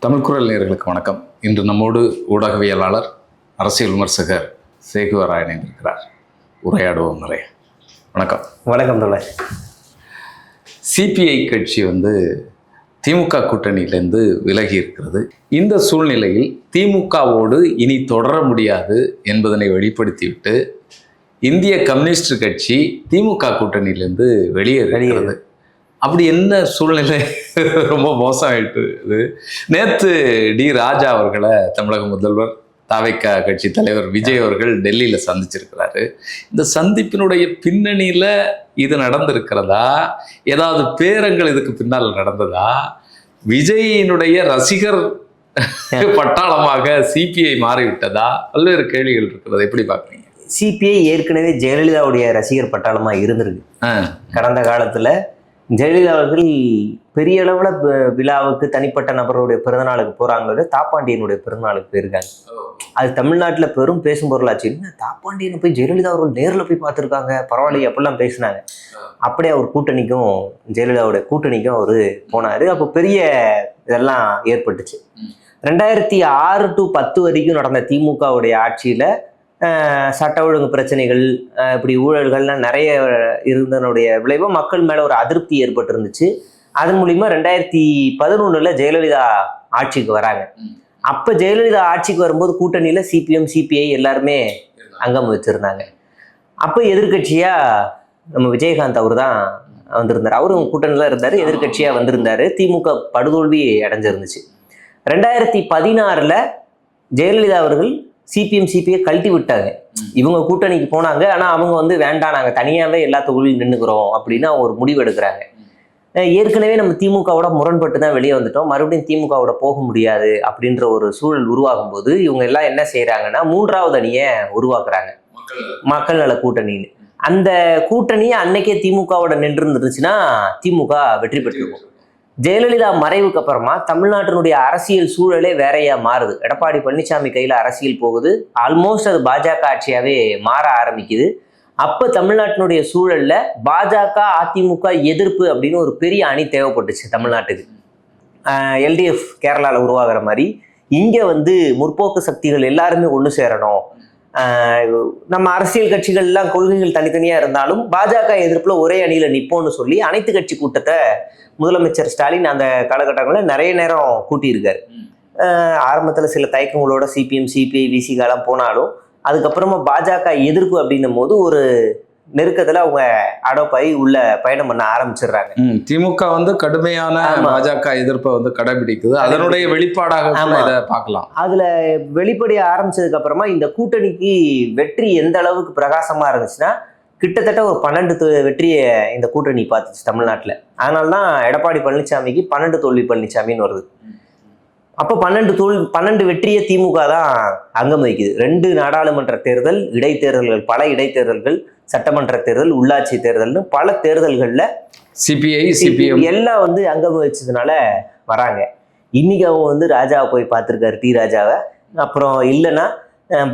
தமிழ் குரல் நேயர்களுக்கு வணக்கம். இன்று நம்மோடு ஊடகவியலாளர் அரசியல் விமர்சகர் சேகுவராய் இணைந்திருக்கிறார். உரையாடுவோம் நிறைய. வணக்கம். வணக்கம் தோழர். சிபிஐ கட்சி திமுக கூட்டணியிலேருந்து விலகி இருக்கிறது. இந்த சூழ்நிலையில் திமுகவோடு இனி தொடர முடியாது என்பதனை வெளிப்படுத்திவிட்டு இந்திய கம்யூனிஸ்ட் கட்சி திமுக கூட்டணியிலேருந்து வெளியேறுகிறது. அப்படி என்ன சூழ்நிலை? ரொம்ப மோசமாயிட்டு. நேற்று டி ராஜா அவர்களை தமிழக முதல்வர் தாவேக்கா கட்சி தலைவர் விஜய் அவர்கள் டெல்லியில் சந்திச்சிருக்கிறாரு. இந்த சந்திப்பினுடைய பின்னணியில் இது நடந்திருக்கிறதா? ஏதாவது பேரங்கள் இதுக்கு பின்னால் நடந்ததா? விஜயினுடைய ரசிகர் பட்டாளமாக சிபிஐ மாறிவிட்டதா? பல்வேறு கேள்விகள் இருக்கிறது. எப்படி பார்க்குறீங்க? சிபிஐ ஏற்கனவே ஜெயலலிதாவுடைய ரசிகர் பட்டாளமாக இருந்திருக்கு. கடந்த காலத்தில் ஜெயலலிதா அவர்கள் பெரிய அளவில் விழாவுக்கு தனிப்பட்ட நபருடைய பிறந்தநாளுக்கு போகிறாங்களோ தாப்பாண்டியனுடைய பிறந்தநாளுக்கு போயிருக்காங்க. அது தமிழ்நாட்டில் பெரும் பேசும் பொருளாச்சு. என்ன தாப்பாண்டியனை போய் ஜெயலலிதா அவர்கள் நேரில் போய் பார்த்துருக்காங்க, பரவாயில்லையே அப்படிலாம் பேசினாங்க. அப்படியே அவர் கூட்டணிக்கும் ஜெயலலிதாவுடைய கூட்டணிக்கும் அவர் போனார். அப்போ பெரிய இதெல்லாம் ஏற்பட்டுச்சு. 2006 to 2010 வரைக்கும் நடந்த திமுகவுடைய ஆட்சியில் சட்ட ஒழுங்கு பிரச்சனைகள், இப்படி ஊழல்கள்லாம் நிறைய இருந்தனுடைய விளைவு மக்கள் மேலே ஒரு அதிருப்தி ஏற்பட்டிருந்துச்சு. அதன் மூலிமா 2011 ஜெயலலிதா ஆட்சிக்கு வராங்க. அப்போ ஜெயலலிதா ஆட்சிக்கு வரும்போது கூட்டணியில் சிபிஎம் சிபிஐ எல்லாருமே அங்கம் வச்சுருந்தாங்க. அப்போ எதிர்கட்சியாக நம்ம விஜயகாந்த் அவர் தான் வந்திருந்தார். அவரும் கூட்டணியில் இருந்தார், எதிர்கட்சியாக வந்திருந்தார். திமுக படுதோல்வி அடைஞ்சிருந்துச்சு. 2016 ஜெயலலிதா அவர்கள் சிபிஎம் சிபிஐ கழட்டி விட்டாங்க. இவங்க கூட்டணிக்கு போனாங்க, ஆனால் அவங்க வேண்டாம், நாங்கள் தனியாகவே எல்லாத்துக்குள்ளையும் நின்றுக்கிறோம் அப்படின்னு அவங்க ஒரு முடிவு எடுக்கிறாங்க. ஏற்கனவே நம்ம திமுகவோட முரண்பட்டு தான் வெளியே வந்துட்டோம், மறுபடியும் திமுகவோட போக முடியாது அப்படின்ற ஒரு சூழல் உருவாகும் போது இவங்க எல்லாம் என்ன செய்யறாங்கன்னா 3வது அணியை உருவாக்குறாங்க, மக்கள் நல கூட்டணின்னு. அந்த கூட்டணியை அன்னைக்கே திமுகவோட நின்று இருந்துச்சுன்னா திமுக வெற்றி பெற்றிருக்கும். ஜெயலலிதா மறைவுக்கு அப்புறமா தமிழ்நாட்டினுடைய அரசியல் சூழலே வேறையா மாறுது. எடப்பாடி பழனிசாமி கையில அரசியல் போகுது. ஆல்மோஸ்ட் அது பாஜக ஆட்சியாவே மாற ஆரம்பிக்குது. அப்ப தமிழ்நாட்டினுடைய சூழல்ல பாஜக அதிமுக எதிர்ப்பு அப்படின்னு ஒரு பெரிய அணி தேவைப்பட்டுச்சு தமிழ்நாட்டுக்கு. எல்டிஎஃப் கேரளாவில் உருவாகிற மாதிரி இங்க முற்போக்கு சக்திகள் எல்லாருமே ஒன்று சேரணும். நம்ம அரசியல் கட்சிகள் எல்லாம் கொள்கைகள் தனித்தனியா இருந்தாலும் பாஜக எதிர்ப்புல ஒரே அணியில நிப்போம்னு சொல்லி அனைத்து கட்சி கூட்டத்தை முதலமைச்சர் ஸ்டாலின் அந்த காலகட்டங்களில் நிறைய நேரம் கூட்டியிருக்காரு. ஆரம்பத்தில் சில தயக்கங்களோட சிபிஎம் சிபிஐ விசிகாலாம் போனாலும் அதுக்கப்புறமா பாஜக எதிர்ப்பு அப்படின்னும் போது ஒரு நெருக்கத்தில் அவங்க அடோப்பாய் உள்ள பயணம் பண்ண ஆரம்பிச்சிடுறாங்க. திமுக கடுமையான பாஜக எதிர்ப்பை கடைபிடிக்குது. அதனுடைய வெளிப்பாடாக இதை பார்க்கலாம். அதுல வெளிப்படைய ஆரம்பிச்சதுக்கு அப்புறமா இந்த கூட்டணிக்கு வெற்றி எந்த அளவுக்கு பிரகாசமா இருந்துச்சுன்னா கிட்டத்தட்ட ஒரு 12 வெற்றியை இந்த கூட்டணி பார்த்துச்சு தமிழ்நாட்டில். அதனால்தான் எடப்பாடி பழனிசாமிக்கு 12 தோல்வி பழனிசாமின்னு வருது. அப்போ 12 வெற்றியை திமுக தான் அங்கம் வகிக்குது. 2 நாடாளுமன்ற தேர்தல், இடைத்தேர்தல்கள், பல இடைத்தேர்தல்கள், சட்டமன்ற தேர்தல், உள்ளாட்சி தேர்தல்னு பல தேர்தல்களில் சிபிஐ சிபிஎம் எல்லாம் அங்கம் வச்சதுனால வராங்க. இன்னைக்கு அவங்க ராஜாவை போய் பார்த்துருக்காரு, டி ராஜாவை. அப்புறம் இல்லைன்னா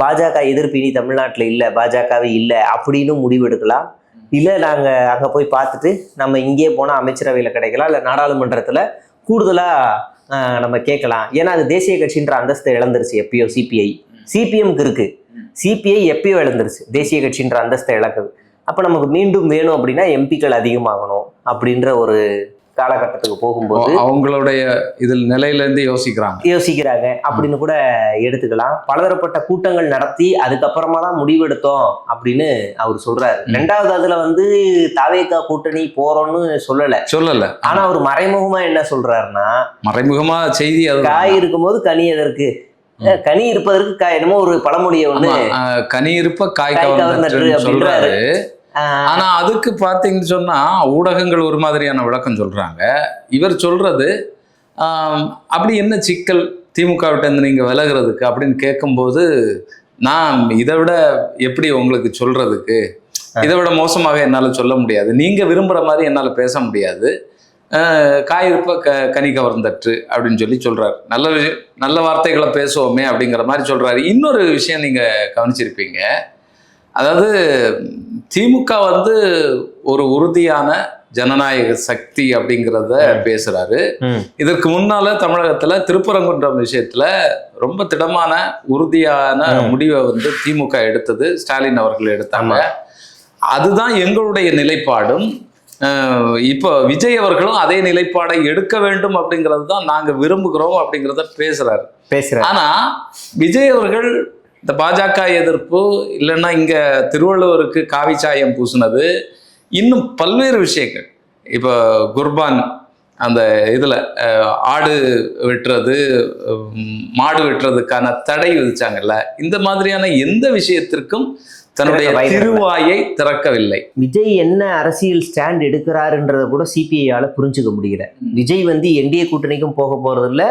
பாஜக எதிர்ப்பு இனி தமிழ்நாட்டில் இல்லை, பாஜகவே இல்லை அப்படின்னு முடிவெடுக்கலாம். இல்லை நாங்கள் அங்கே போய் பார்த்துட்டு நம்ம இங்கே போனால் அமைச்சரவையில் கிடைக்கலாம், இல்லை நாடாளுமன்றத்தில் கூடுதலாக நம்ம கேட்கலாம். ஏன்னா அது தேசிய கட்சின்ற அந்தஸ்தை இழந்துருச்சு எப்பயோ. சிபிஎம்க்கு இருக்கு, சிபிஐ எப்பயோ இழந்துருச்சு, தேசிய கட்சின்ற அந்தஸ்தை இழக்குது. அப்போ நமக்கு மீண்டும் வேணும் அப்படின்னா எம்பிக்கள் அதிகமாகணும் அப்படின்ற ஒரு காலகட்டத்துக்கு போகும்போது அவங்களுடைய இதில் நிலையிலேருந்து யோசிக்கிறாங்க அப்படின்னு கூட எடுத்துக்கலாம். பலதரப்பட்ட கூட்டங்கள் நடத்தி அதுக்கப்புறமா தான் முடிவெடுத்தோம் அப்படின்னு அவர் சொல்றாரு. 2வது அதுல தாவேக்கா கூட்டணி போறோம்னு சொல்லல. ஆனா அவர் மறைமுகமா என்ன சொல்றாருன்னா, மறைமுகமா செய்தி காய் இருக்கும்போது கனி எதற்கு, கனி இருப்பதற்கு என்னமோ ஒரு பழமொழியை கனி இருப்ப காய் சொல்றாரு. ஆனா அதுக்கு பாத்தீங்கன்னு சொன்னா ஊடகங்கள் ஒரு மாதிரியான விளக்கம் சொல்றாங்க. இவர் சொல்றது அப்படி என்ன சிக்கல் திமுக விட்டு நீங்க விலகிறதுக்கு அப்படின்னு கேட்கும்போது, நான் இதை விட எப்படி உங்களுக்கு சொல்றதுக்கு, இதை விட மோசமாக என்னால் சொல்ல முடியாது, நீங்க விரும்புற மாதிரி என்னால் பேச முடியாது, காயிருப்ப கனி கவர்ந்தற்று அப்படின்னு சொல்றாரு. நல்ல வார்த்தைகளை பேசுவோமே அப்படிங்கிற மாதிரி சொல்றாரு. இன்னொரு விஷயம் நீங்க கவனிச்சிருப்பீங்க, அதாவது திமுக ஒரு உறுதியான ஜனநாயக சக்தி அப்படிங்கிறத பேசுறாரு. இதற்கு முன்னால தமிழகத்துல திருப்பரங்குன்றம் விஷயத்துல ரொம்ப திடமான உறுதியான முடிவை வந்து திமுக எடுத்தது, ஸ்டாலின் அவர்கள் எடுத்தாங்க. அதுதான் எங்களுடைய நிலைப்பாடும். இப்போ விஜய் அவர்களும் அதே நிலைப்பாடை எடுக்க வேண்டும் அப்படிங்கிறது தான் நாங்க விரும்புகிறோம் அப்படிங்கிறத பேசுறாரு. ஆனா விஜய் அவர்கள் இந்த பாஜக எதிர்ப்பு இல்லைன்னா இங்க திருவள்ளுவருக்கு காவி சாயம் பூசினது, இன்னும் பல்வேறு விஷயங்கள், இப்போ குர்பான் அந்த இதில் ஆடு வெட்டுறது மாடு வெட்டுறதுக்கான தடை விதிச்சாங்கல்ல, இந்த மாதிரியான எந்த விஷயத்திற்கும் தன்னுடைய திருவாயை திறக்கவில்லை. விஜய் என்ன அரசியல் ஸ்டாண்ட் எடுக்கிறாருன்றத கூட சிபிஐயால புரிஞ்சுக்க முடியல. விஜய் வந்து என்டிஏ கூட்டணிக்கும் போக போறது இல்லை,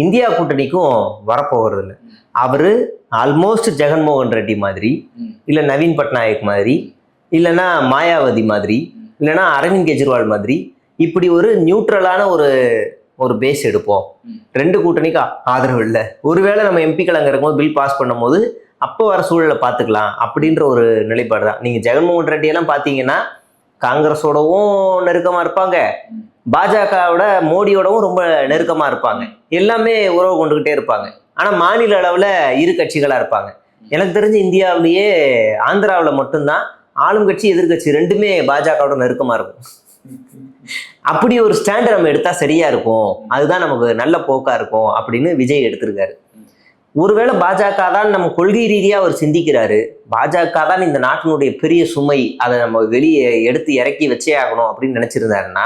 இந்தியா கூட்டணிக்கும் வரப்போகிறது இல்லை. அவரு ஆல்மோஸ்ட் ஜெகன்மோகன் ரெட்டி மாதிரி, இல்லை நவீன் பட்நாயக் மாதிரி, இல்லைன்னா மாயாவதி மாதிரி, இல்லைன்னா அரவிந்த் கெஜ்ரிவால் மாதிரி, இப்படி ஒரு நியூட்ரலான ஒரு பேஸ் எடுப்போம். ரெண்டு கூட்டணிக்கு ஆதரவு இல்லை, ஒருவேளை நம்ம எம்பிக்கள் அங்கே இருக்கும்போது பில் பாஸ் பண்ணும்போது அப்போ வர சூழலை பார்த்துக்கலாம் அப்படின்ற ஒரு நிலைப்பாடு தான். நீங்கள் ஜெகன்மோகன் ரெட்டியெல்லாம் பார்த்தீங்கன்னா காங்கிரஸோடவும் நெருக்கமாக இருப்பாங்க, பாஜகவோட மோடியோடவும் ரொம்ப நெருக்கமாக இருப்பாங்க, எல்லாமே உறவு கொண்டுகிட்டே இருப்பாங்க. ஆனால் மாநில அளவில் இரு கட்சிகளாக இருப்பாங்க. எனக்கு தெரிஞ்ச இந்தியாவிலேயே ஆந்திராவில் மட்டும்தான் ஆளும் கட்சி எதிர்கட்சி ரெண்டுமே பாஜகவோட நெருக்கமாக இருக்கும். அப்படி ஒரு ஸ்டாண்டை நம்ம எடுத்தால் சரியா இருக்கும், அதுதான் நமக்கு நல்ல போக்கா இருக்கும் அப்படின்னு விஜய் எடுத்திருக்காரு. ஒருவேளை பாஜக தான் நம்ம கொள்கை ரீதியாக அவர் சிந்திக்கிறாரு, பாஜக தான் இந்த நாட்டினுடைய பெரிய சுமை, அதை நம்ம வெளியே எடுத்து இறக்கி வச்சே ஆகணும் அப்படின்னு நினைச்சிருந்தாருன்னா,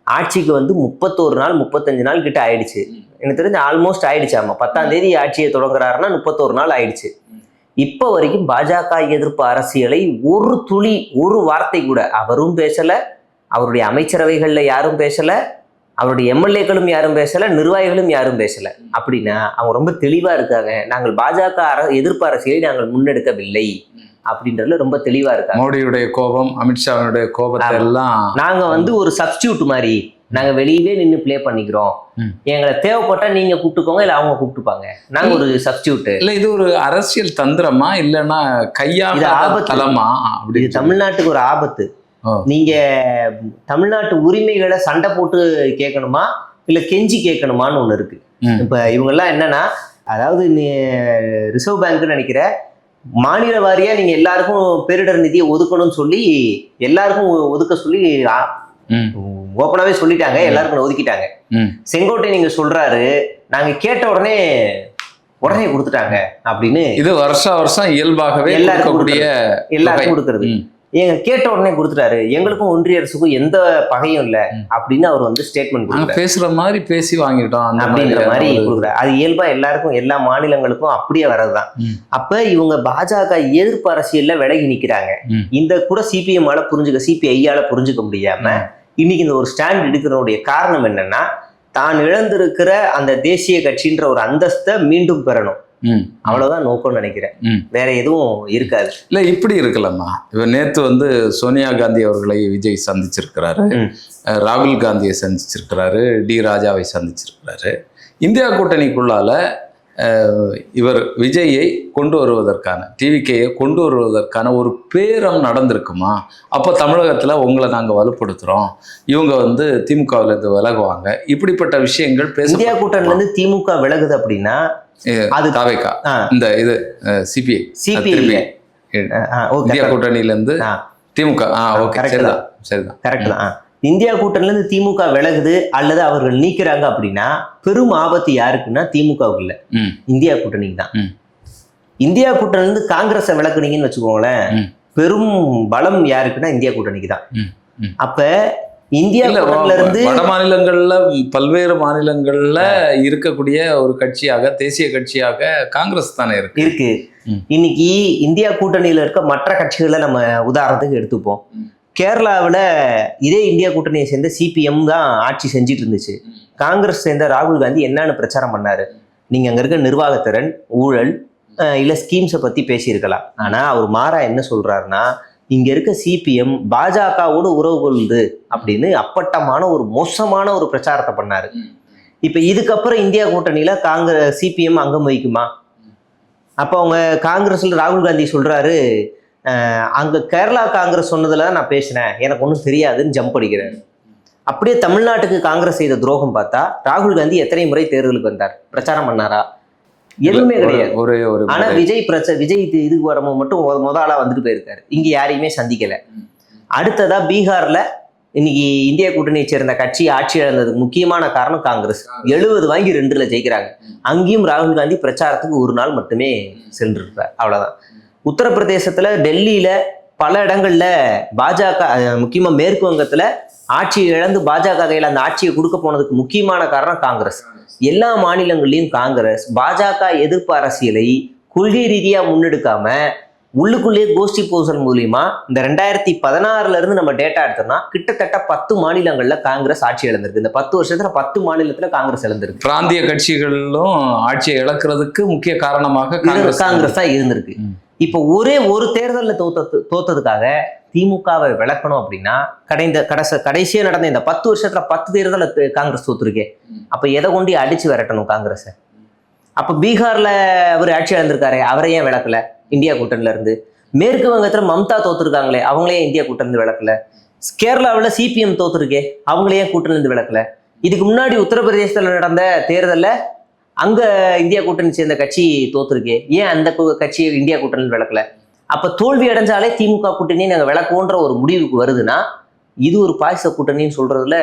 ஆட்சிக்கு வந்து 31 நாள் 35 நாள் கிட்ட ஆயிடுச்சு. எனக்கு தெரிஞ்சு ஆல்மோஸ்ட் ஆயிடுச்சு. ஆமா, 10ஆம் தேதி ஆட்சியை தொடங்குறாருன்னா 31 நாள் ஆயிடுச்சு. இப்போ வரைக்கும் பாஜக எதிர்ப்பு அரசியலை ஒரு துளி, ஒரு வார்த்தை கூட அவரும் பேசல, அவருடைய அமைச்சரவைகள்ல யாரும் பேசல, அவருடைய எம்எல்ஏக்களும் யாரும் பேசல, நிர்வாகிகளும் யாரும் பேசல. அப்படின்னா அவங்க ரொம்ப தெளிவா இருக்காங்க, நாங்கள் பாஜக எதிர்ப்பு அரசியலை நாங்கள் முன்னெடுக்கவில்லை அப்படின்றதுல ரொம்ப தெளிவா இருக்காங்க. மோடியுடைய கோபம், அமித்ஷாவுடைய கோபத்தை எல்லாம் நாங்க வந்து ஒரு சப்ஸ்டியூட் மாதிரி, நாங்க வெளியவே நின்று பிளே பண்ணிக்கிறோம், எங்களை தேவைப்பட்டா நீங்க கூப்பிட்டுக்கோங்க, இல்ல அவங்க கூப்பிட்டுப்பாங்க, நாங்க ஒரு சப்ஸ்டியூட். இல்ல இது ஒரு அரசியல் தந்திரமா இல்லைன்னா கையாளமா? அப்படி தமிழ்நாட்டுக்கு ஒரு ஆபத்து. நீங்க தமிழ்நாட்டு உரிமைகளை சண்டை போட்டு கேட்கணுமா இல்ல கெஞ்சி கேட்கணுமான்னு ஒண்ணு இருக்கு. இப்ப இவங்க எல்லாம் என்னன்னா, அதாவது ரிசர்வ் பேங்க் நினைக்கிற மாநில வாரியா நீங்க எல்லாருக்கும் பேரிடர் நிதியை ஒதுக்கணும்னு சொல்லி எல்லாருக்கும் ஒதுக்க சொல்லி ஓப்பனாவே சொல்லிட்டாங்க, எல்லாருக்கும் ஒதுக்கிட்டாங்க. செங்கோட்டை நீங்க சொல்றாரு, நாங்க கேட்ட உடனே கொடுத்துட்டாங்க அப்படின்னு. இது வருஷம் இயல்பாகவே எல்லாருக்கும் கொடுக்கறது. எங்க கேட்ட உடனே கொடுத்துட்டாரு, எங்களுக்கும் ஒன்றிய அரசுக்கும் எந்த பகையும் இல்லை அப்படின்னு அவர் வந்து ஸ்டேட்மெண்ட் பேசுற மாதிரி பேசி வாங்கிட்டோம் அப்படின்ற மாதிரி கொடுக்குறாரு. அது இயல்பா எல்லாருக்கும் எல்லா மாநிலங்களுக்கும் அப்படியே வர்றதுதான். அப்ப இவங்க பாஜக எதிர்ப்பு அரசியல்ல விலகி நிக்கிறாங்க. இந்த கூட சிபிஎம்மால சிபிஐயால புரிஞ்சுக்க முடியாம இன்னைக்கு இந்த ஒரு ஸ்டாண்ட் எடுக்கிறதுடைய காரணம் என்னன்னா, தான் இழந்திருக்கிற அந்த தேசிய கட்சின்ற ஒரு அந்தஸ்தை மீண்டும் பெறணும், அவ்வளவுதான் நோக்கம் நினைக்கிறேன். வேற எதுவும் இருக்காது. இல்ல இப்படி இருக்கலாமா? இவர் நேத்து வந்து சோனியா காந்தி அவர்களை விஜய் சந்திச்சிருக்கிறாரு, ராகுல் காந்தியை சந்திச்சிருக்கிறாரு, டி ராஜாவை சந்திச்சிருக்கிறாரு. இந்தியா கூட்டணிக்குள்ளால இவர் விஜயை கொண்டு வருவதற்கான, டிவிகேயை கொண்டு வருவதற்கான ஒரு பேரம் நடந்திருக்குமா? அப்போ தமிழகத்துல உங்களை நாங்க வலுப்படுத்துறோம், இவங்க வந்து திமுகவுல இருந்து விலகுவாங்க, இப்படிப்பட்ட விஷயங்கள் பேச. இந்தியா கூட்டணில இருந்து திமுக விலகுது அப்படின்னா அது தாவேகா, இந்த இது சிபிஐ இந்தியா கூட்டணியில இருந்து திமுக. சரிதான், கரெக்ட் தான். இந்தியா கூட்டணில இருந்து திமுக விலகுது அல்லது அவர்கள் நீக்கிறாங்க அப்படின்னா பெரும் ஆபத்து யாருக்குன்னா திமுகவுக்கு இல்ல, இந்தியா கூட்டணிக்கு தான். இந்தியா கூட்டணில இருந்து காங்கிரஸை விலக்குனீங்கன்னு வச்சுக்கோங்களேன், பெரும் பலம் யாருக்குன்னா இந்தியா கூட்டணிக்கு தான். அப்ப இந்தியா கூட்டணில இருந்து வட மாநிலங்கள்ல பல்வேறு மாநிலங்கள்ல இருக்கக்கூடிய ஒரு கட்சியாக, தேசிய கட்சியாக காங்கிரஸ் தானே இருக்கு. இன்னைக்கு இந்தியா கூட்டணியில இருக்க மற்ற கட்சிகளை நம்ம உதாரணத்துக்கு எடுத்துப்போம். கேரளாவில் இதே இந்தியா கூட்டணியை சேர்ந்த சிபிஎம் தான் ஆட்சி செஞ்சிட்டு இருந்துச்சு. காங்கிரஸ் சேர்ந்த ராகுல் காந்தி என்னன்னு பிரச்சாரம் பண்ணாரு? நீங்க அங்க இருக்க நிர்வாகத்திறன், ஊழல், இல்ல ஸ்கீம்ஸை பத்தி பேசியிருக்கலாம். ஆனா அவர் மாறா என்ன சொல்றாருன்னா, இங்க இருக்க சிபிஎம் பாஜகவோடு உறவு கொள்ளுது அப்படின்னு அப்பட்டமான ஒரு மோசமான ஒரு பிரச்சாரத்தை பண்ணாரு. இப்ப இதுக்கப்புறம் இந்தியா கூட்டணியில சிபிஎம் அங்கம் வகிக்குமா? அப்ப அவங்க காங்கிரஸ்ல ராகுல் காந்தி சொல்றாரு, அங்க கேரளா காங்கிரஸ் சொன்னதுல நான் பேசினேன், எனக்கு ஒன்றும் தெரியாதுன்னு ஜம்ப் அடிக்கிறாரு. அப்படியே தமிழ்நாட்டுக்கு காங்கிரஸ் செய்த துரோகம் பார்த்தா ராகுல் காந்தி எத்தனை முறை தேர்தலுக்கு வந்தார், பிரச்சாரம் பண்ணாரா? எதுவுமே கிடையாது. ஆனா விஜய் இதுக்கு வரமோ மட்டும் முத ஆளா வந்துட்டு போயிருக்காரு, இங்க யாரையுமே சந்திக்கல. அடுத்ததா பீகார்ல இன்னைக்கு இந்திய கூட்டணியை சேர்ந்த கட்சி ஆட்சி இழந்ததுக்கு முக்கியமான காரணம் காங்கிரஸ். 70 வாங்கி 2ல ஜெயிக்கிறாங்க. அங்கேயும் ராகுல் காந்தி பிரச்சாரத்துக்கு ஒரு நாள் மட்டுமே சென்றிருப்பார், அவ்வளவுதான். உத்தரப்பிரதேசத்துல, டெல்லியில, பல இடங்கள்ல பாஜக, முக்கியமா மேற்கு வங்கத்துல ஆட்சி இழந்து பாஜக கையில் அந்த ஆட்சியை கொடுக்க போனதுக்கு முக்கியமான காரணம் காங்கிரஸ். எல்லா மாநிலங்கள்லயும் காங்கிரஸ் பாஜக எதிர்ப்பு அரசியலை கொள்கை ரீதியா முன்னெடுக்காம உள்ளுக்குள்ளேயே கோஷ்டி பூசல் மூலியமா இந்த 2016 இருந்து நம்ம டேட்டா எடுத்தோம்னா கிட்டத்தட்ட 10 மாநிலங்கள்ல காங்கிரஸ் ஆட்சி இழந்திருக்கு. இந்த 10 வருஷத்துல 10 மாநிலத்துல காங்கிரஸ் இழந்திருக்கு. பிராந்திய கட்சிகளும் ஆட்சியை இழக்கிறதுக்கு முக்கிய காரணமாக காங்கிரஸ் தான் இருந்திருக்கு. இப்போ ஒரு தேர்தலில் தோத்ததுக்காக திமுகவை விளக்கணும் அப்படின்னா கடைசியா நடந்த இந்த 10 வருஷத்துல 10 தேர்தலில் காங்கிரஸ் தோத்துருக்கே. அப்ப எதை கொண்டு அடிச்சு விரட்டணும் காங்கிரஸை? அப்ப பீகார்ல அவர் ஆட்சி இழந்திருக்காரு, அவரை ஏன் விளக்கல இந்தியா கூட்டணில இருந்து? மேற்கு வங்கத்துல மம்தா தோத்துருக்காங்களே, அவங்களே இந்தியா கூட்டணி விளக்கல. கேரளாவில் சிபிஎம் தோத்துருக்கே, அவங்களே கூட்டணி இருந்து விளக்கல. இதுக்கு முன்னாடி உத்தரப்பிரதேசத்துல நடந்த தேர்தலில் அங்க இந்தியா கூட்டணி சேர்ந்த கட்சி தோத்துருக்கே, ஏன் அந்த கட்சியை இந்தியா கூட்டணி விளக்கல? அப்ப தோல்வி அடைஞ்சாலே திமுக கூட்டணியை நாங்க விளக்குவோன்ற ஒரு முடிவுக்கு வருதுன்னா இது ஒரு பாயச கூட்டணின்னு சொல்றதுல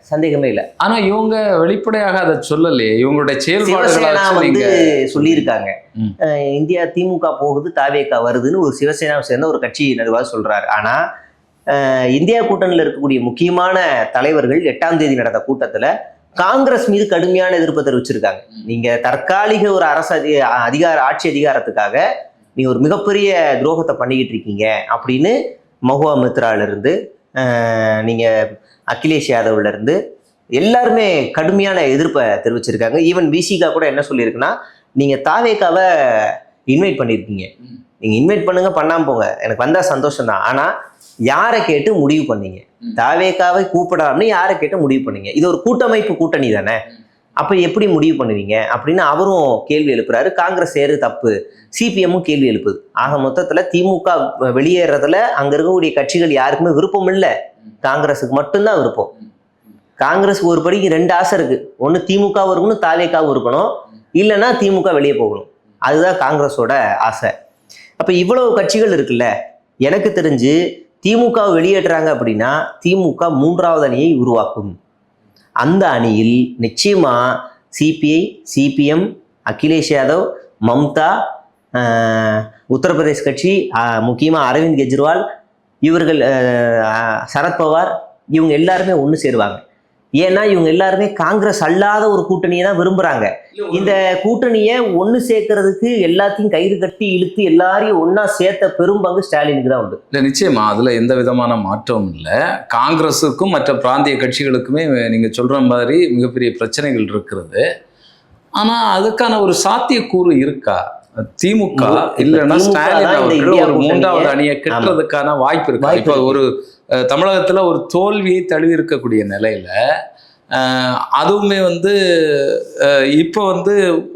சந்தேகமே இல்லை. ஆனா இவங்க வெளிப்படையாக அதை சொல்லலையே, இவங்களுடைய செயல்பாடுகளை சொல்லியிருக்காங்க. இந்தியா திமுக போகுது, தாவேகா வருதுன்னு ஒரு சிவசேனாவை சேர்ந்த ஒரு கட்சி நிர்வாகி சொல்றாரு. ஆனா இந்தியா கூட்டணியில் இருக்கக்கூடிய முக்கியமான தலைவர்கள் 8ஆம் தேதி நடந்த கூட்டத்துல காங்கிரஸ் மீது கடுமையான எதிர்ப்பை தெரிவிச்சிருக்காங்க. நீங்க தற்காலிக ஒரு ஆட்சி அதிகாரத்துக்காக நீங்க ஒரு மிகப்பெரிய துரோகத்தை பண்ணிக்கிட்டு இருக்கீங்க அப்படின்னு மஹுவா மித்ரால இருந்து நீங்க அகிலேஷ் யாதவ்ல இருந்து எல்லாருமே கடுமையான எதிர்ப்பை தெரிவிச்சிருக்காங்க. ஈவன் விசிகா கூட என்ன சொல்லியிருக்குன்னா, நீங்க தாவேகாவை இன்வைட் பண்ணியிருக்கீங்க, நீங்க இன்வைட் பண்ணுங்க, பண்ணாம போங்க, எனக்கு வந்தா சந்தோஷம் தான். ஆனா யாரை கேட்டு முடிவு பண்ணீங்க? தாவேகாவை கூப்பிடாமனு யாரை கேட்டு முடிவு பண்ணீங்க? இது ஒரு கூட்டமைப்பு கூட்டணி தானே, அப்ப எப்படி முடிவு பண்ணுவீங்க அப்படின்னு அவரும் கேள்வி எழுப்புறாரு. காங்கிரஸ் சேரு தப்பு, சிபிஎம்மும் கேள்வி எழுப்புது. ஆக மொத்தத்துல திமுக வெளியேறதுல அங்க இருக்கக்கூடிய கட்சிகள் யாருக்குமே விருப்பம் இல்லை, காங்கிரஸுக்கு மட்டும்தான் விருப்பம். காங்கிரஸுக்கு ஒரு படிக்கு 2 ஆசை இருக்கு, ஒண்ணு திமுகவும் இருக்கணும், தாவேகாவும் இருக்கணும், இல்லைன்னா திமுக வெளியே போகணும். அதுதான் காங்கிரஸோட ஆசை. அப்ப இவ்வளவு கட்சிகள் இருக்குல்ல, எனக்கு தெரிஞ்சு திமுக வெளியேற்றுறாங்க அப்படின்னா திமுக 3வது அணியை உருவாக்கும். அந்த அணியில் நிச்சயமா சிபிஐ, சிபிஎம், அகிலேஷ் யாதவ், மம்தா, உத்தரப்பிரதேஷ் கட்சி, முக்கியமா அரவிந்த் கெஜ்ரிவால், இவர்கள், சரத்பவார், இவங்க எல்லாருமே ஒன்று சேருவாங்க. ஏன்னா இவங்க எல்லாருமே காங்கிரஸ் அல்லாத ஒரு கூட்டணியை தான் விரும்புறாங்க. இந்த கூட்டணியை ஒன்று சேர்க்கறதுக்கு எல்லாத்தையும் கயிறு கட்டி இழுத்து எல்லாரையும் ஒன்னா சேர்த்த பெரும் பங்கு ஸ்டாலினுக்கு தான் உண்டு. இல்லை, நிச்சயமா அதுல எந்த விதமான மாற்றமும் இல்லை. காங்கிரஸுக்கும் மற்ற பிராந்திய கட்சிகளுக்குமே நீங்க சொல்ற மாதிரி மிகப்பெரிய பிரச்சனைகள் இருக்கிறது. ஆனா அதுக்கான ஒரு சாத்தியக்கூறு இருக்கா? திமுக இல்லைன்னா ஸ்டாலின் அவர்கள் ஒரு 3வது அணியை கட்டுறதுக்கான வாய்ப்பு இருக்கா? இப்போ ஒரு தமிழகத்துல ஒரு தோல்வியை தழுவி இருக்கக்கூடிய நிலையில அதுவுமே இப்போ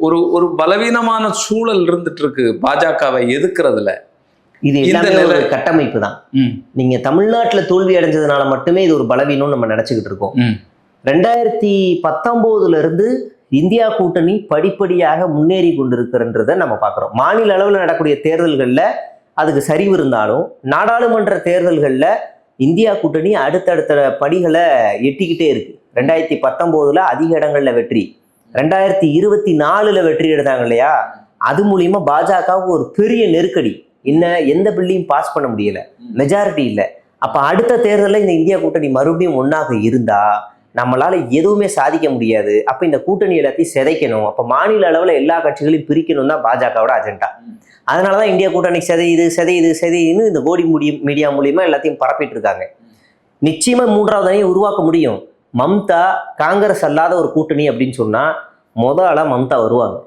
ஒரு பலவீனமான சூழல் இருந்துட்டு இருக்கு பாஜகவை எதிர்க்கிறதுல. இது எல்லாமே கட்டமைப்பு தான். நீங்க தமிழ்நாட்டுல தோல்வி அடைஞ்சதுனால மட்டுமே இது ஒரு பலவீனம்னு நம்ம நினைச்சுக்கிட்டு இருக்கோம். 2019 இருந்து இந்தியா கூட்டணி படிப்படியாக முன்னேறி கொண்டிருக்கிறன்றதை நம்ம பார்க்குறோம். மாநில அளவில் நடக்கக்கூடிய தேர்தல்களில் அதுக்கு சரிவு இருந்தாலும் நாடாளுமன்ற தேர்தல்களில் இந்தியா கூட்டணி அடுத்தடுத்த படிகளை எட்டிக்கிட்டே இருக்கு. 2019 அதிக இடங்கள்ல வெற்றி, 2024 வெற்றி எடுத்தாங்க இல்லையா, அது மூலியமா பாஜகவுக்கு ஒரு பெரிய நெருக்கடி. எந்த பில்லையும் பாஸ் பண்ண முடியல, மெஜாரிட்டி இல்லை. அப்ப அடுத்த தேர்தலில் இந்த இந்தியா கூட்டணி மறுபடியும் ஒன்னாக இருந்தா நம்மளால எதுவுமே சாதிக்க முடியாது. அப்ப இந்த கூட்டணி எல்லாத்தையும் சிதைக்கணும், அப்ப மாநில அளவுல எல்லா கட்சிகளையும் பிரிக்கணும் தான் பாஜகவோட அஜெண்டா. அதனாலதான் இந்தியா கூட்டணி செதையுன்னு இந்த கோடி மீடியா மூலியமா எல்லாத்தையும் பரப்பிட்டு இருக்காங்க. நிச்சயமா 3வது அணியை உருவாக்க முடியும். மம்தா காங்கிரஸ் அல்லாத ஒரு கூட்டணி அப்படின்னு சொன்னா முதல்ல மம்தா வருவாங்க.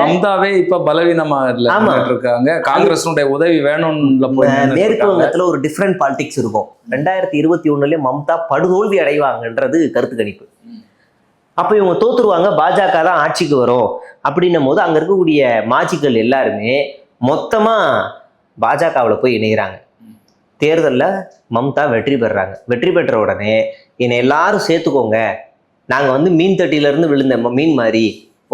மம்தாவே இப்ப பலவீனமா இருக்காங்க, காங்கிரஸுடைய உதவி வேணும்னு. மேற்கு வங்கத்துல ஒரு டிஃப்ரெண்ட் பாலிடிக்ஸ் இருக்கும். 2021 மம்தா படுதோல்வி அடைவாங்கன்றது கருத்து கணிப்பு. அப்ப இவங்க தோத்துருவாங்க, பாஜக தான் ஆட்சிக்கு வரும் அப்படின்னும் போது அங்க இருக்கக்கூடிய மாஜிக்கள் எல்லாருமே மொத்தமா பாஜகவுல போய் இணைகிறாங்க. தேர்தலில் மம்தா வெற்றி பெறுறாங்க. வெற்றி பெற்ற உடனே என்னை எல்லாரும் சேர்த்துக்கோங்க, நாங்கள் வந்து மீன் தட்டியிலேருந்து விழுந்த மீன் மாதிரி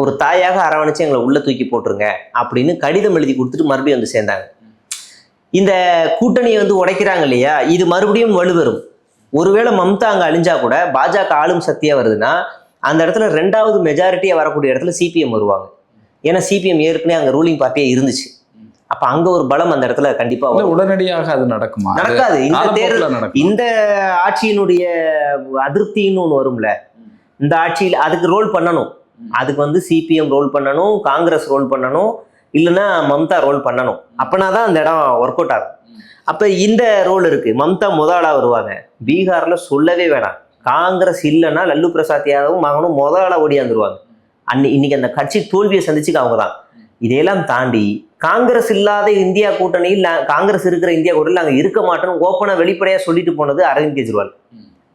ஒரு தாயாக அரவணைச்சு எங்களை உள்ள தூக்கி போட்டுருங்க அப்படின்னு கடிதம் எழுதி கொடுத்துட்டு மறுபடியும் வந்து சேர்ந்தாங்க. இந்த கூட்டணியை வந்து உடைக்கிறாங்க இல்லையா, இது மறுபடியும் வலுவரும். ஒருவேளை மம்தா அங்கே அழிஞ்சா கூட பாஜக ஆளும் சக்தியாக வருதுன்னா அந்த இடத்துல 2வது மெஜாரிட்டியாக வரக்கூடிய இடத்துல சிபிஎம் வருவாங்க. ஏன்னா சிபிஎம் ஏற்கனவே அங்கே ரூலிங் பார்ட்டியே இருந்துச்சு. அப்ப அங்க ஒரு பலம் அந்த இடத்துல கண்டிப்பா உடனடியாக அது நடக்குமா? நடக்காது. இந்த தேர்தல் இந்த ஆட்சியினுடைய அதிருப்தின்னு ஒண்ணு வரும்ல, இந்த ஆட்சியில் அதுக்கு ரோல் பண்ணணும். அதுக்கு வந்து சிபிஎம் ரோல் பண்ணணும், காங்கிரஸ் ரோல் பண்ணணும், இல்லைன்னா மம்தா ரோல் பண்ணணும். அப்பனாதான் அந்த இடம் ஒர்க் அவுட் ஆகும். அப்ப இந்த ரோல் இருக்கு. மம்தா முதலா வருவாங்க. பீகார்ல சொல்லவே வேணாம். காங்கிரஸ் இல்லைன்னா லல்லு பிரசாத் யாதவும் மகனும் முதலா ஓடியாந்துருவாங்க. இன்னைக்கு அந்த கட்சி தோல்வியை சந்திச்சுக்க அவங்க தான். இதையெல்லாம் தாண்டி காங்கிரஸ் இல்லாத இந்தியா கூட்டணியில் காங்கிரஸ் இருக்கிற இந்தியா கூட்டணியில் நாங்கள் இருக்க மாட்டோம்னு ஓப்பனா வெளிப்படையா சொல்லிட்டு போனது அரவிந்த் கெஜ்ரிவால்.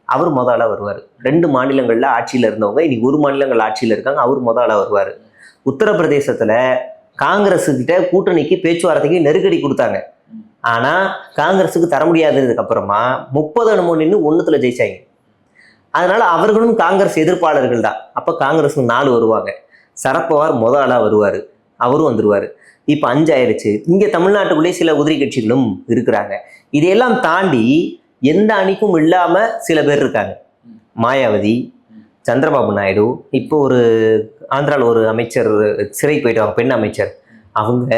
அவர் முதலா வருவார். 2 மாநிலங்கள்ல ஆட்சியில இருந்தவங்க இன்னைக்கு 1 மாநிலங்கள் ஆட்சியில இருக்காங்க. அவர் முதலா வருவார். உத்தரப்பிரதேசத்துல காங்கிரஸ் கிட்ட கூட்டணிக்கு பேச்சுவார்த்தைக்கு நெருக்கடி கொடுத்தாங்க. ஆனா காங்கிரஸுக்கு தர முடியாததுக்கு அப்புறமா 30 அனுமதி நின்று 1த்துல ஜெயிச்சாங்க. அதனால அவர்களும் காங்கிரஸ் எதிர்ப்பாளர்கள் தான். அப்ப காங்கிரஸ் 4 வருவாங்க. சரத்பவார் முதலா வருவாரு, அவரும் வந்துருவாரு. இப்ப 5 ஆயிடுச்சு. இங்க தமிழ்நாட்டுக்குள்ளே சில உதிரி கட்சிகளும் இருக்கிறாங்க. இதையெல்லாம் தாண்டி எந்த அணிக்கும் இல்லாம சில பேர் இருக்காங்க. மாயாவதி, சந்திரபாபு நாயுடு, இப்போ ஒரு ஆந்திராவில் ஒரு அமைச்சர் சிறை போயிட்டு பெண் அமைச்சர் அவங்க,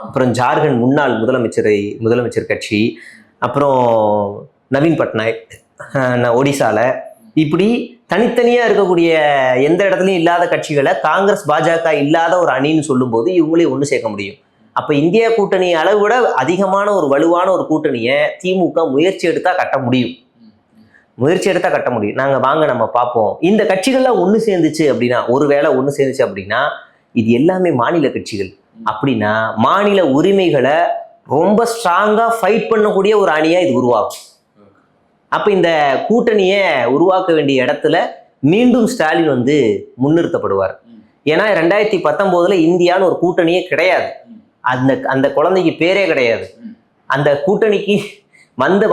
அப்புறம் ஜார்க்கண்ட் முன்னாள் முதலமைச்சர் கட்சி, அப்புறம் நவீன் பட்நாயக் ஒடிசால, இப்படி தனித்தனியா இருக்கக்கூடிய எந்த இடத்துலையும் இல்லாத கட்சிகளை காங்கிரஸ் பாஜக இல்லாத ஒரு அணின்னு சொல்லும்போது இவங்களே ஒன்று சேர்க்க முடியும். அப்ப இந்தியா கூட்டணி அளவு விட அதிகமான ஒரு வலுவான ஒரு கூட்டணியை திமுக முயற்சி எடுத்தா கட்ட முடியும். நாங்க வாங்க நம்ம பார்ப்போம். இந்த கட்சிகள்லாம் ஒன்று சேர்ந்துச்சு அப்படின்னா, ஒருவேளை ஒன்று சேர்ந்துச்சு அப்படின்னா இது எல்லாமே மாநில கட்சிகள். அப்படின்னா மாநில உரிமைகளை ரொம்ப ஸ்ட்ராங்கா ஃபைட் பண்ணக்கூடிய ஒரு அணியா இது உருவாகும். அப்ப இந்த கூட்டணியை உருவாக்க வேண்டிய இடத்துல மீண்டும் ஸ்டாலின் வந்து முன்னிறுத்தப்படுவார். ஏன்னா 2019 இந்தியான்னு ஒரு கூட்டணியே கிடையாது. அந்த குழந்தைக்கு பேரே கிடையாது. அந்த கூட்டணிக்கு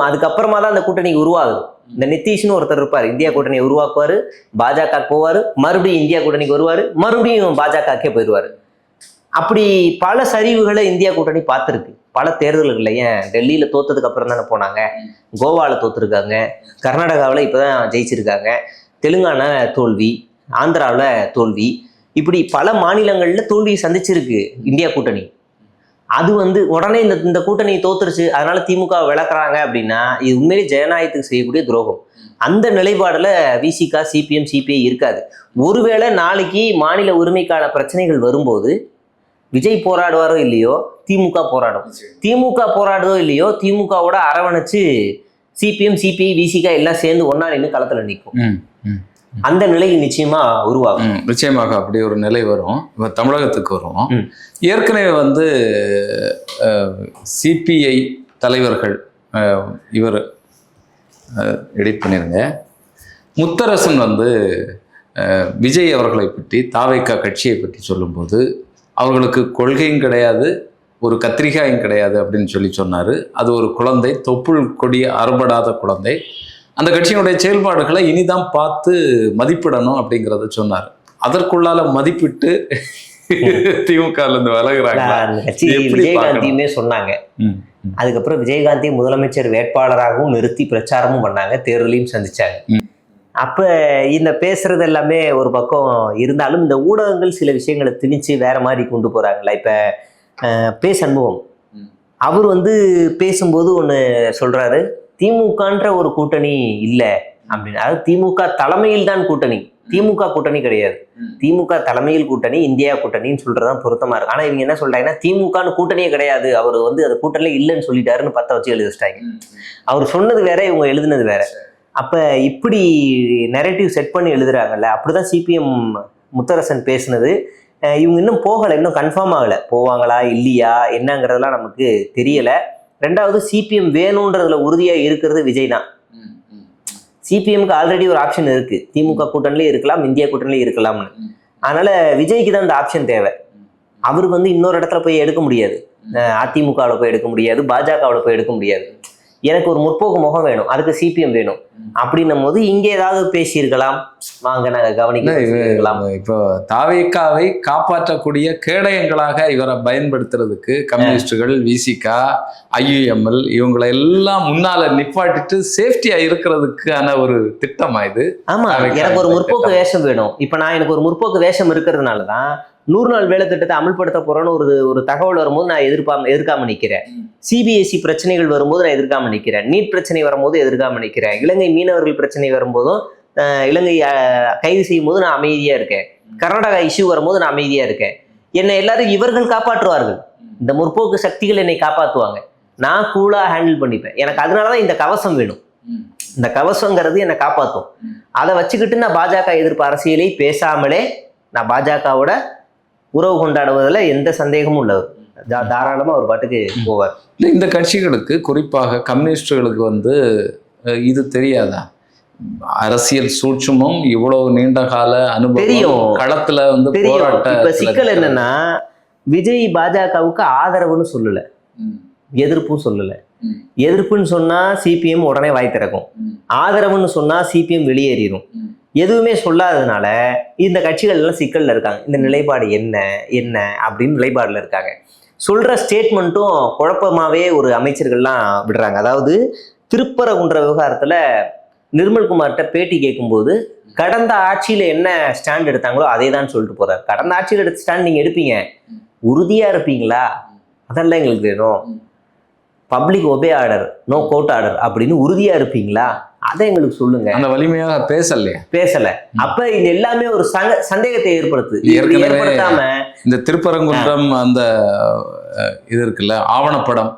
அதுக்கப்புறமா தான் அந்த கூட்டணிக்கு உருவாகுது. இந்த நிதிஷ்னு ஒருத்தர் இருப்பார், இந்தியா கூட்டணியை உருவாக்குவாரு, பாஜக போவாரு, மறுபடியும் இந்தியா கூட்டணிக்கு வருவாரு, மறுபடியும் பாஜகக்கே போயிடுவாரு. அப்படி பல சரிவுகளை இந்தியா கூட்டணி பார்த்துருக்கு. பல தேர்தல்கள், ஏன் டெல்லியில தோத்ததுக்கு அப்புறம் தானே போனாங்க, கோவாவில் தோத்துருக்காங்க, கர்நாடகாவில் இப்போதான் ஜெயிச்சிருக்காங்க, தெலுங்கானா தோல்வி, ஆந்திராவில் தோல்வி, இப்படி பல மாநிலங்கள்ல தோல்வியை சந்திச்சிருக்கு இந்தியா கூட்டணி. அது வந்து உடனே இந்த கூட்டணி தோத்துருச்சு அதனால திமுக விளக்குறாங்க அப்படின்னா இது உண்மையிலே ஜனநாயகத்துக்கு செய்யக்கூடிய துரோகம். அந்த நிலைப்பாடுல விசிக, சிபிஎம், சிபிஐ இருக்காது. ஒருவேளை நாளைக்கு மாநில உரிமைக்கான பிரச்சனைகள் வரும்போது விஜய் போராடுவாரோ இல்லையோ திமுக போராடும். திமுக போராடுதோ இல்லையோ திமுகவோட அரவணைச்சு சிபிஎம், சிபிஐ, விசிக எல்லாம் சேர்ந்து ஒன்னா நின்று களத்துல நிற்கும். அந்த நிலை நிச்சயமா உருவாகும். நிச்சயமாக அப்படி ஒரு நிலை வரும். இப்போ தமிழகத்துக்கு வரும். ஏற்கனவே வந்து சிபிஐ தலைவர்கள் இவர் எடிட் பண்ணிருங்க, முத்தரசன் வந்து விஜய் அவர்களை பற்றி, தாவேக்கா கட்சியை பற்றி சொல்லும்போது அவர்களுக்கு கொள்கையும் கிடையாது, ஒரு கத்திரிக்காயும் கிடையாது அப்படின்னு சொன்னார். அது ஒரு குழந்தை, தொப்புள் கொடி அறுபடாத குழந்தை. அந்த கட்சியினுடைய செயல்பாடுகளை இனிதான் பார்த்து மதிப்பிடணும் அப்படிங்கிறத சொன்னார். அதற்குள்ளால மதிப்பிட்டு திமுக இருந்து விலகுறாங்க. விஜயகாந்தியுமே சொன்னாங்க. அதுக்கப்புறம் விஜயகாந்தி முதலமைச்சர் வேட்பாளராகவும் நிறுத்தி பிரச்சாரமும் பண்ணாங்க, தேர்தலையும் சந்திச்சாங்க. அப்ப இந்த பேசுறது எல்லாமே ஒரு பக்கம் இருந்தாலும் இந்த ஊடகங்கள் சில விஷயங்களை திணிச்சு வேற மாதிரி கொண்டு போறாங்கல்ல. இப்ப பே சண்முகம் அவர் வந்து பேசும்போது ஒண்ணு சொல்றாரு, திமுகன்ற ஒரு கூட்டணி இல்லை அப்படின்னு. அதாவது திமுக தலைமையில் தான் கூட்டணி, திமுக கூட்டணி கிடையாது. திமுக தலைமையில் கூட்டணி, இந்தியா கூட்டணின்னு சொல்றதுதான் பொருத்தமா இருக்கு. ஆனா இவங்க என்ன சொல்றாங்கன்னா திமுகன்னு கூட்டணியே கிடையாது, அவர் வந்து அது கூட்டணியே இல்லைன்னு சொல்லிட்டாருன்னு 10 வச்சு எழுதி வச்சிட்டாங்க. அவர் சொன்னது வேற, இவங்க எழுதுனது வேற. அப்ப இப்படி நெரேட்டிவ் செட் பண்ணி எழுதுறாங்கல்ல. அப்படிதான் சிபிஎம் முத்தரசன் பேசுனது. இவங்க இன்னும் போகலை, இன்னும் கன்ஃபார்ம் ஆகலை, போவாங்களா இல்லையா என்னங்கிறதெல்லாம் நமக்கு தெரியல. 2வது சிபிஎம் வேணும்ன்றதுல உறுதியா இருக்கிறது விஜய் தான். சிபிஎம்க்கு ஆல்ரெடி ஒரு ஆப்ஷன் இருக்கு, திமுக கூட்டணிலே இருக்கலாம், இந்தியா கூட்டணிலே இருக்கலாம்னு. அதனால விஜய்க்கு தான் இந்த ஆப்ஷன் தேவை. அவருக்கு வந்து இன்னொரு இடத்துல போய் எடுக்க முடியாது, அதிமுகவில் போய் எடுக்க முடியாது, பாஜகவில் போய் எடுக்க முடியாது. எனக்கு ஒரு முற்போக்கு முகம் வேணும், அதுக்கு சிபிஎம் வேணும் அப்படின்னும் போது இங்கே ஏதாவது பேசியிருக்கலாம், வாங்க நாங்க கவனிக்கலாம். இப்போ தாவேக்காவை காப்பாற்றக்கூடிய கேடயங்களாக இவரை பயன்படுத்துறதுக்கு கம்யூனிஸ்டுகள், விசிகா, ஐயுஎம்எல் இவங்களை எல்லாம் முன்னால நிப்பாட்டிட்டு சேஃப்டியா இருக்கிறதுக்கான ஒரு திட்டமா இது? ஆமா, எனக்கு ஒரு முற்போக்கு வேஷம் வேணும். இப்ப நான் எனக்கு ஒரு முற்போக்கு வேஷம் இருக்கிறதுனாலதான் 100 நாள் வேலை திட்டத்தை அமல்படுத்த போறோன்னு ஒரு தகவல் வரும்போது நான் எதிர்க்காம நிக்கிறேன். சிபிஎஸ்இ பிரச்சனைகள் வரும்போது நான் எதிர்க்காம நிக்கிறேன். நீட் பிரச்சனை வரும்போது எதிர்க்காம நிக்கிறேன். இலங்கை மீனவர்கள் பிரச்சனை வரும்போதும் இலங்கை கைது செய்யும் போது நான் அமைதியா இருக்கேன். கர்நாடகா இஷ்யூ வரும்போது நான் அமைதியா இருக்கேன். என்னை எல்லாரும் இவர்கள் காப்பாற்றுவார்கள், இந்த முற்போக்கு சக்திகள் என்னை காப்பாற்றுவாங்க, நான் கூலா ஹேண்டில் பண்ணிப்பேன். எனக்கு அதனாலதான் இந்த கவசம் வேணும். இந்த கவசங்கிறது என்னை காப்பாற்றும். அதை வச்சுக்கிட்டு நான் பாஜக எதிர்ப்பு அரசியலை பேசாமலே நான் பாஜகவோட உறவு கொண்டாடுவதில் எந்த சந்தேகமும் இல்லை. தாராளமா ஒரு பாட்டுக்கு போவார். இந்த கட்சிகளுக்கு, குறிப்பாக கம்யூனிஸ்டுகளுக்கு இது தெரியாதா? அரசியல் சூட்சுமம் இவ்வளவு நீண்ட கால அனுபவம், களத்துல போராட்ட. இப்ப சிக்கல் என்னன்னா, விஜய் பாஜகவுக்கு ஆதரவுன்னு சொல்லல, எதிர்ப்பும் சொல்லல. எதிர்ப்புன்னு சொன்னா சிபிஎம் உடனே வாய் திறக்கும், ஆதரவுன்னு சொன்னா சிபிஎம் வெளியேறிடும். எதுவுமே சொல்லாததுனால இந்த கட்சிகள் எல்லாம் சிக்கல்ல இருக்காங்க. இந்த நிலைப்பாடு என்ன என்ன அப்படின்னு நிலைப்பாடுல இருக்காங்க. சொல்ற ஸ்டேட்மெண்ட்டும் குழப்பமாவே ஒரு அமைச்சர்கள்லாம் விடுறாங்க. அதாவது திருப்பரங்குன்ற விவகாரத்துல நிர்மல்குமார்கிட்ட பேட்டி கேட்கும்போது கடந்த ஆட்சியில என்ன ஸ்டாண்ட் எடுத்தாங்களோ அதே தான் சொல்லிட்டு போறாரு. கடந்த ஆட்சியில் எடுத்த ஸ்டாண்ட் நீங்க எடுப்பீங்க, உறுதியா இருப்பீங்களா? அதெல்லாம் எங்களுக்கு வேணும். பப்ளிக் ஒபே ஆர்டர், நோ கோர்ட் ஆர்டர் அப்படின்னு உறுதியா இருப்பீங்களா? அதை எங்களுக்கு சொல்லுங்க. அந்த வலிமையாக பேசல. அப்ப இது எல்லாமே ஒரு சந்தேகத்தை ஏற்படுத்தாம இந்த திருப்பரங்குன்றம் அந்த இது இருக்குல்ல, ஆவணப்படம்,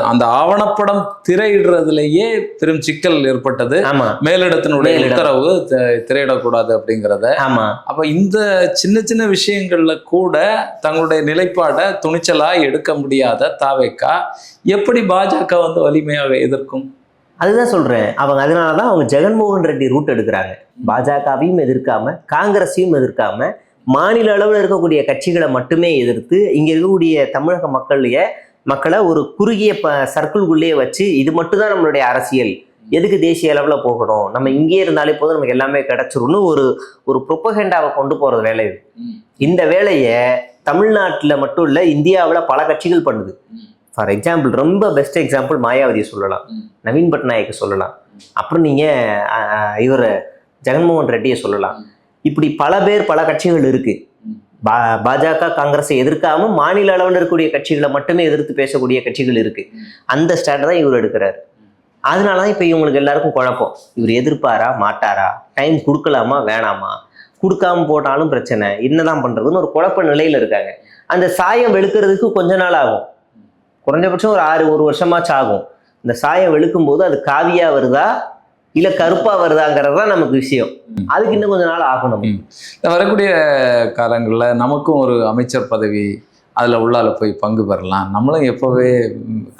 அந்த ஆவணப்படம் திரையிடுறதுலயே பெரும் சிக்கல் ஏற்பட்டது. மேலிடத்தினுடைய உத்தரவு திரையிடக்கூடாது அப்படிங்கிறத. அப்ப இந்த சின்ன சின்ன விஷயங்கள்ல கூட தங்களுடைய நிலைப்பாட துணிச்சலா எடுக்க முடியாத தாவேக்கா எப்படி பாஜக வலிமையாக எதிர்க்கும்? அதுதான் சொல்றேன். அதனாலதான் அவங்க ஜெகன்மோகன் ரெட்டி ரூட் எடுக்கிறாங்க. பாஜகவையும் எதிர்க்காம, காங்கிரஸையும் எதிர்க்காம, மாநில அளவில் இருக்கக்கூடிய கட்சிகளை மட்டுமே எதிர்த்து இங்க இருக்கக்கூடிய தமிழக மக்களை ஒரு குறுகிய சர்க்கிள்குள்ளேயே வச்சு, இது மட்டும்தான் நம்மளுடைய அரசியல், எதுக்கு தேசிய அளவில் போகணும், நம்ம இங்கே இருந்தாலே போதும், நமக்கு எல்லாமே கிடைச்சிரும்னு ஒரு ப்ரொபகண்டாவை கொண்டு போறது வேலை இது. இந்த வேலையை தமிழ்நாட்டில் மட்டும் இல்லை, இந்தியாவில் பல கட்சிகள் பண்ணுது. ஃபார் எக்ஸாம்பிள், ரொம்ப பெஸ்ட் எக்ஸாம்பிள் மாயாவதியை சொல்லலாம், நவீன் பட்நாயக்கு சொல்லலாம், அப்புறம் நீங்கள் இவர் ஜெகன்மோகன் ரெட்டியை சொல்லலாம். இப்படி பல பேர், பல கட்சிகள் இருக்கு. பாஜக காங்கிரஸை எதிர்க்காம மாநில அளவில் இருக்கக்கூடிய கட்சிகளை மட்டுமே எதிர்த்து பேசக்கூடிய கட்சிகள் இருக்கு. அந்த ஸ்டாண்ட் தான் இவர் எடுக்கிறாரு. அதனாலதான் இப்ப இவங்களுக்கு எல்லாருக்கும் குழப்பம். இவர் எதிர்ப்பாரா மாட்டாரா, டைம் கொடுக்கலாமா வேணாமா, கொடுக்காம போட்டாலும் பிரச்சனை, என்னதான் பண்றதுன்னு ஒரு குழப்ப நிலையில இருக்காங்க. அந்த சாயம் வெளுக்கிறதுக்கு கொஞ்ச நாள் ஆகும், குறைஞ்சபட்சம் ஒரு வருஷமாச்சு ஆகும். இந்த சாயம் வெளுக்கும் போது அது காவியா வருதா இல்ல கருப்பா வருதாங்கிறது தான் நமக்கு விஷயம். அதுக்கு இன்னும் கொஞ்ச நாள் ஆகணும். வரக்கூடிய காலங்கள்ல நமக்கும் ஒரு அமைச்சர் பதவி, அதுல உள்ளால போய் பங்கு பெறலாம், நம்மளும் எப்பவே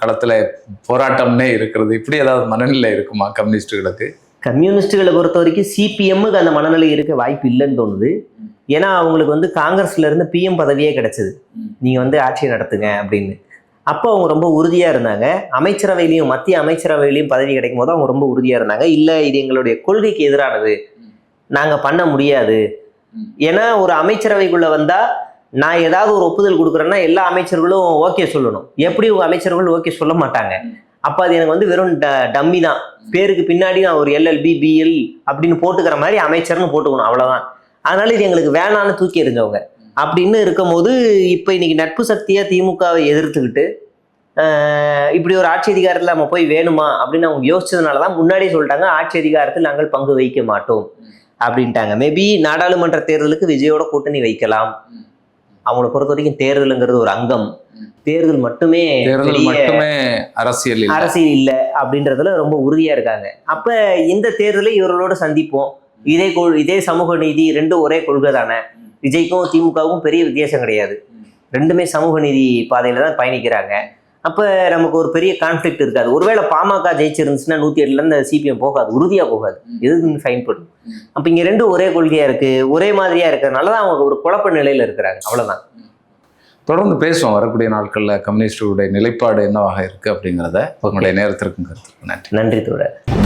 களத்துல போராட்டம்னே இருக்கிறது, இப்படி ஏதாவது மனநிலை இருக்குமா கம்யூனிஸ்டுகளுக்கு? கம்யூனிஸ்டுகளை பொறுத்த வரைக்கும் சிபிஎம்முக்கு அந்த மனநிலை இருக்க வாய்ப்பு இல்லைன்னு தோணுது. ஏன்னா அவங்களுக்கு காங்கிரஸ்ல இருந்து பிஎம் பதவியே கிடைச்சது, நீங்க ஆட்சியை நடத்துங்க அப்படின்னு. அப்போ அவங்க ரொம்ப உறுதியா இருந்தாங்க. அமைச்சரவையிலையும், மத்திய அமைச்சரவையிலையும் பதவி கிடைக்கும் போது அவங்க ரொம்ப உறுதியா இருந்தாங்க. இல்ல, இது எங்களுடைய கொள்கைக்கு எதிரானது, நாங்க பண்ண முடியாது. ஏன்னா ஒரு அமைச்சரவைக்குள்ள வந்தா நான் ஏதாவது ஒரு ஒப்புதல் கொடுக்குறேன்னா எல்லா அமைச்சர்களும் ஓகே சொல்லணும். எப்படி உங்க அமைச்சர்கள் ஓகே சொல்ல மாட்டாங்க. அப்ப அது எனக்கு வெறும் டம்மி தான், பேருக்கு பின்னாடி நான் ஒரு எல்எல்பி பிஎல் அப்படின்னு போட்டுக்கிற மாதிரி அமைச்சர்னு போட்டுக்கணும், அவ்வளவுதான். அதனால இது எங்களுக்கு வேணான்னு தூக்கி எறிஞ்சவங்க. அப்படின்னு இருக்கும் போது இப்ப இன்னைக்கு நட்பு சக்தியா திமுகவை எதிர்த்துக்கிட்டு இப்படி ஒரு ஆட்சி அதிகாரத்தில் நம்ம போய் வேணுமா அப்படின்னு அவங்க யோசிச்சதுனாலதான் முன்னாடியே சொல்லிட்டாங்க, ஆட்சி அதிகாரத்தில் நாங்கள் பங்கு வைக்க மாட்டோம் அப்படின்ட்டாங்க. மேபி நாடாளுமன்ற தேர்தலுக்கு விஜயோட கூட்டணி வைக்கலாம். அவங்களை பொறுத்த வரைக்கும் தேர்தலுங்கிறது ஒரு அங்கம், தேர்தல் மட்டுமே அரசியல் இல்லை அப்படின்றதுல ரொம்ப உறுதியா இருக்காங்க. அப்ப இந்த தேர்தலை இவர்களோட சந்திப்போம், இதே சமூக நீதி, ரெண்டும் ஒரே கொள்கை தானே. விஜய்க்கும் திமுகவுக்கும் பெரிய வித்தியாசம் கிடையாது, ரெண்டுமே சமூக நீதி பாதையில தான் பயணிக்கிறாங்க. அப்ப நமக்கு ஒரு பெரிய கான்ஃபிளிக்ட் இருக்காது. ஒருவேளை பாமக ஜெயிச்சிருந்துச்சுன்னா 108ல இருந்து சிபிஎம் போகாது, உறுதியா போகாது, எதுக்குன்னு ஃபைன் பண்ணும். அப்ப இங்க ரெண்டும் ஒரே கொள்கையா இருக்கு, ஒரே மாதிரியா இருக்கிறதுனாலதான் அவங்க ஒரு குழப்ப நிலையில இருக்கிறாங்க, அவ்வளவுதான். தொடர்ந்து பேசுவோம் வரக்கூடிய நாட்களில் கம்யூனிஸ்டுடைய நிலைப்பாடு என்னவாக இருக்குது அப்படிங்கிறத உங்களுடைய நேரத்திற்கும் கருத்துக்கும் நன்றி. நன்றி தோழர்.